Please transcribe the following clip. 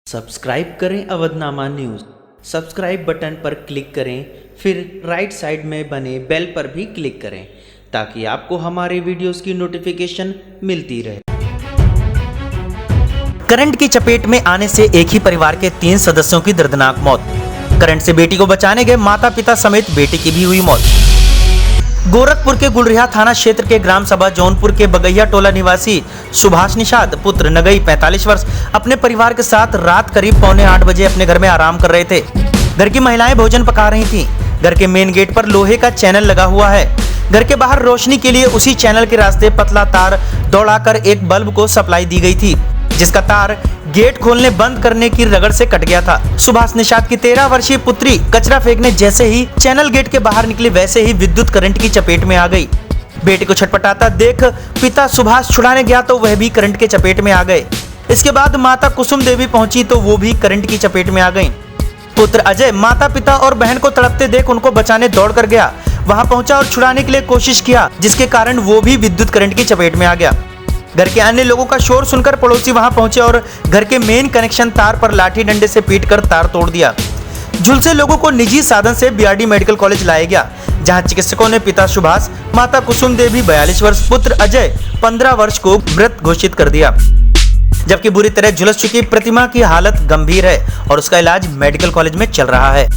Subscribe करें Avadhnama news. Subscribe button पर click करें, फिर राइट साइड में बने बेल पर भी क्लिक करें ताकि आपको हमारे वीडियोस की नोटिफिकेशन मिलती रहे। करंट की चपेट में आने से एक ही परिवार के 3 सदस्यों की दर्दनाक मौत। करंट से बेटी को बचाने गए माता पिता समेत बेटी की भी हुई मौत। गोरखपुर के गुलरिहा थाना क्षेत्र के ग्राम सभा जौनपुर के बगैया टोला निवासी सुभाष निषाद पुत्र नगई 45 वर्ष अपने परिवार के साथ रात करीब 7:45 बजे अपने घर में आराम कर रहे थे। घर की महिलाएं भोजन पका रही थीं। घर के मेन गेट पर लोहे का चैनल लगा हुआ है। घर के बाहर रोशनी के लिए उसी चैनल के रास्ते पतला तार दौड़ाकर एक बल्ब को सप्लाई दी गई थी, जिसका तार गेट खोलने बंद करने की रगड़ से कट गया था। सुभाष निषाद की 13 वर्षीय पुत्री कचरा फेंकने जैसे ही चैनल गेट के बाहर निकली, वैसे ही विद्युत करंट की चपेट में आ गई। बेटे को छटपटाता देख पिता सुभाष छुड़ाने गया तो वह भी करंट के चपेट में आ गए। इसके बाद माता कुसुम देवी पहुंची तो वो भी करंट की चपेट में आ गईं। पुत्र अजय माता पिता और बहन को तड़पते देख उनको बचाने दौड़ कर गया। वहां पहुंचा और छुड़ाने के लिए कोशिश किया, जिसके कारण वो भी विद्युत करंट की चपेट में आ गया। घर के अन्य लोगों का शोर सुनकर पड़ोसी वहां पहुंचे और घर के मेन कनेक्शन तार पर लाठी डंडे से पीटकर तार तोड़ दिया। झुलसे लोगों को निजी साधन से बीआरडी मेडिकल कॉलेज लाया गया, जहां चिकित्सकों ने पिता सुभाष, माता कुसुम देवी 42 वर्ष, पुत्र अजय 15 वर्ष को मृत घोषित कर दिया। जबकि बुरी तरह झुलस चुकी प्रतिमा की हालत गंभीर है और उसका इलाज मेडिकल कॉलेज में चल रहा है।